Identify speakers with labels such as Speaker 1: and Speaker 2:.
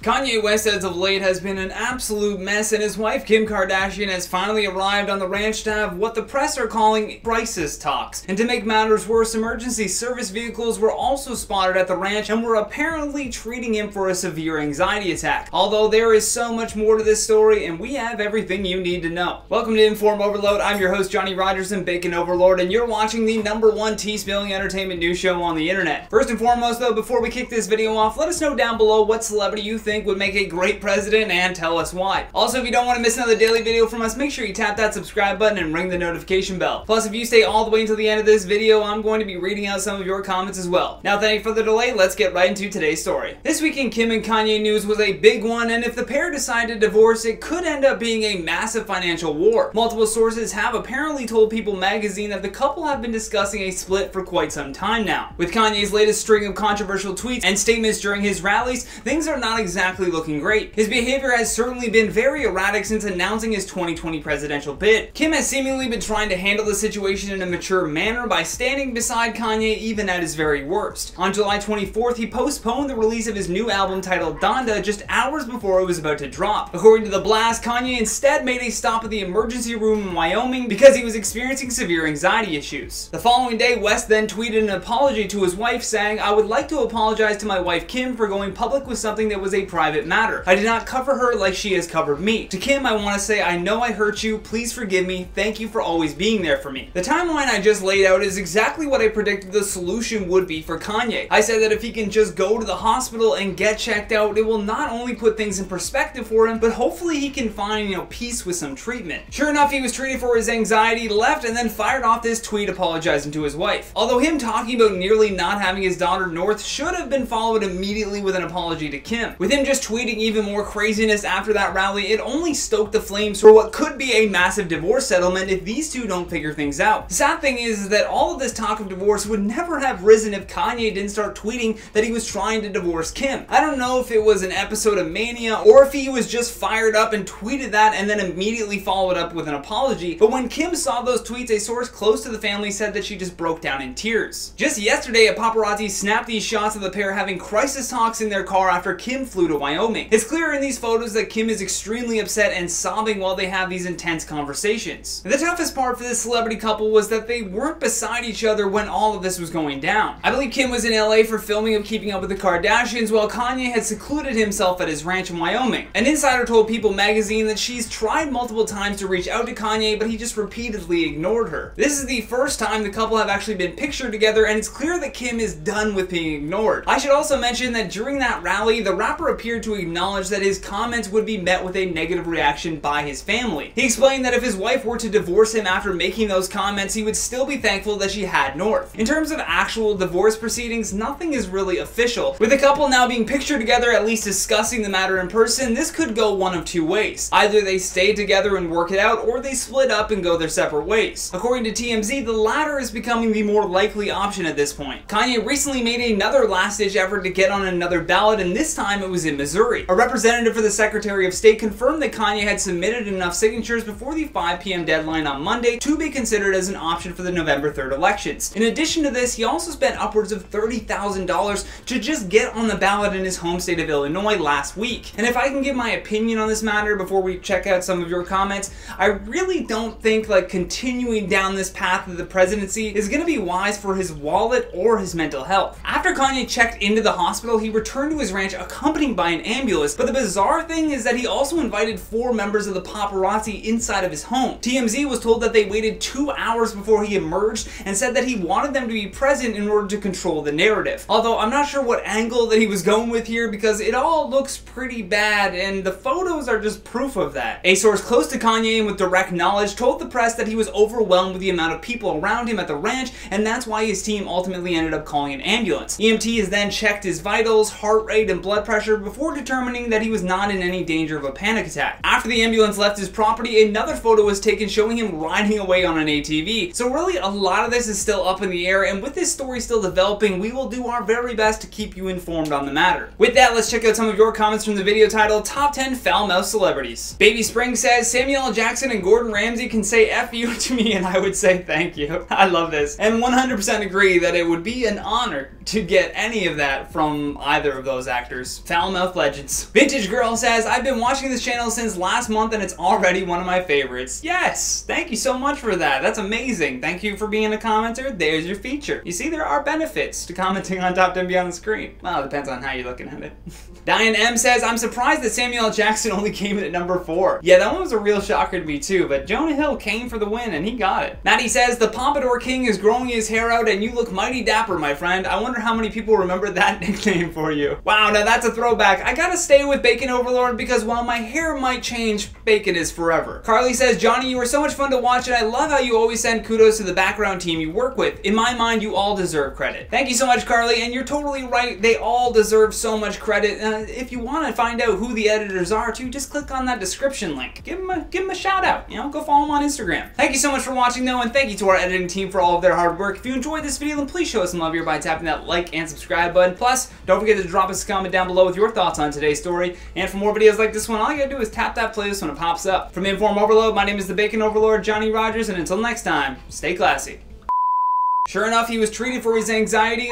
Speaker 1: Kanye West as of late has been an absolute mess, and his wife Kim Kardashian has finally arrived on the ranch to have what the press are calling crisis talks. And to make matters worse, emergency service vehicles were also spotted at the ranch and were apparently treating him for a severe anxiety attack. Although there is so much more to this story, and we have everything you need to know. Welcome to InformOverload. I'm your host Johnny Rogerson, Bacon Overlord, and you're watching the #1 tea-spilling entertainment news show on the internet. First and foremost though, before we kick this video off, let us know down below what celebrity you think would make a great president and tell us why. Also, if you don't want to miss another daily video from us, make sure you tap that subscribe button and ring the notification bell. Plus, if you stay all the way until the end of this video, I'm going to be reading out some of your comments as well. Now, without any further delay, let's get right into today's story. This week in Kim and Kanye news was a big one, and if the pair decide to divorce, it could end up being a massive financial war. Multiple sources have apparently told People magazine that the couple have been discussing a split for quite some time now. With Kanye's latest string of controversial tweets and statements during his rallies, things are not exactly looking great. His behavior has certainly been very erratic since announcing his 2020 presidential bid. Kim has seemingly been trying to handle the situation in a mature manner by standing beside Kanye even at his very worst. On July 24th, he postponed the release of his new album titled Donda just hours before it was about to drop. According to The Blast, Kanye instead made a stop at the emergency room in Wyoming because he was experiencing severe anxiety issues. The following day, West then tweeted an apology to his wife saying, "I would like to apologize to my wife Kim for going public with something that was a private matter. I did not cover her like she has covered me. To Kim, I want to say I know I hurt you. Please forgive me. Thank you for always being there for me." The timeline I just laid out is exactly what I predicted the solution would be for Kanye. I said that if he can just go to the hospital and get checked out, it will not only put things in perspective for him, but hopefully he can find, peace with some treatment. Sure enough, he was treated for his anxiety, left, and then fired off this tweet apologizing to his wife. Although him talking about nearly not having his daughter North should have been followed immediately with an apology to Kim. With him just tweeting even more craziness after that rally, it only stoked the flames for what could be a massive divorce settlement if these two don't figure things out. The sad thing is that all of this talk of divorce would never have risen if Kanye didn't start tweeting that he was trying to divorce Kim. I don't know if it was an episode of mania or if he was just fired up and tweeted that and then immediately followed up with an apology, but when Kim saw those tweets, a source close to the family said that she just broke down in tears. Just yesterday, a paparazzi snapped these shots of the pair having crisis talks in their car after Kim flew to Wyoming. It's clear in these photos that Kim is extremely upset and sobbing while they have these intense conversations. The toughest part for this celebrity couple was that they weren't beside each other when all of this was going down. I believe Kim was in LA for filming of Keeping Up with the Kardashians while Kanye had secluded himself at his ranch in Wyoming. An insider told People magazine that she's tried multiple times to reach out to Kanye, but he just repeatedly ignored her. This is the first time the couple have actually been pictured together, and it's clear that Kim is done with being ignored. I should also mention that during that rally, the rapper appeared to acknowledge that his comments would be met with a negative reaction by his family. He explained that if his wife were to divorce him after making those comments, he would still be thankful that she had North. In terms of actual divorce proceedings, nothing is really official. With the couple now being pictured together, at least discussing the matter in person, this could go one of two ways. Either they stay together and work it out, or they split up and go their separate ways. According to TMZ, the latter is becoming the more likely option at this point. Kanye recently made another last-ditch effort to get on another ballot, and this time it was in Missouri. A representative for the Secretary of State confirmed that Kanye had submitted enough signatures before the 5 p.m. deadline on Monday to be considered as an option for the November 3rd elections. In addition to this, he also spent upwards of $30,000 to just get on the ballot in his home state of Illinois last week. And if I can give my opinion on this matter before we check out some of your comments, I really don't think continuing down this path of the presidency is going to be wise for his wallet or his mental health. After Kanye checked into the hospital, he returned to his ranch accompanied by an ambulance, but the bizarre thing is that he also invited 4 members of the paparazzi inside of his home. TMZ was told that they waited 2 hours before he emerged and said that he wanted them to be present in order to control the narrative. Although I'm not sure what angle that he was going with here because it all looks pretty bad and the photos are just proof of that. A source close to Kanye and with direct knowledge told the press that he was overwhelmed with the amount of people around him at the ranch, and that's why his team ultimately ended up calling an ambulance. EMTs then checked his vitals, heart rate, and blood pressure before determining that he was not in any danger of a panic attack. After the ambulance left his property, another photo was taken showing him riding away on an ATV. So really, a lot of this is still up in the air, and with this story still developing, we will do our very best to keep you informed on the matter. With that, let's check out some of your comments from the video titled Top 10 Foul-Mouthed Celebrities. Baby Spring says, Samuel L. Jackson and Gordon Ramsay can say F you to me and I would say thank you. I love this. And 100% agree that it would be an honor to get any of that from either of those actors. Foul Hellmouth Legends. Vintage Girl says, I've been watching this channel since last month and it's already one of my favorites. Yes! Thank you so much for that. That's amazing. Thank you for being a commenter. There's your feature. You see, there are benefits to commenting on Top 10 Beyond the Screen. Well, it depends on how you're looking at it. Diane M says, I'm surprised that Samuel L. Jackson only came in at number 4. Yeah, that one was a real shocker to me too, but Jonah Hill came for the win and he got it. Maddie says, the Pompadour King is growing his hair out and you look mighty dapper, my friend. I wonder how many people remember that nickname for you. Wow, now that's a throwback. I gotta stay with Bacon Overlord because while my hair might change, bacon is forever. Carly says, Johnny, you were so much fun to watch and I love how you always send kudos to the background team you work with. In my mind, you all deserve credit. Thank you so much, Carly, and you're totally right. They all deserve so much credit. If you want to find out who the editors are too, just click on that description link. Give them a shout out. You know, go follow them on Instagram. Thank you so much for watching though, and thank you to our editing team for all of their hard work. If you enjoyed this video, then please show us some love here by tapping that like and subscribe button. Plus, don't forget to drop us a comment down below with your thoughts on today's story. And for more videos like this one, all you gotta do is tap that playlist when it pops up. From InformOverload, my name is the Bacon Overlord, Johnny Rogers, and until next time, stay classy. Sure enough, he was treated for his anxiety.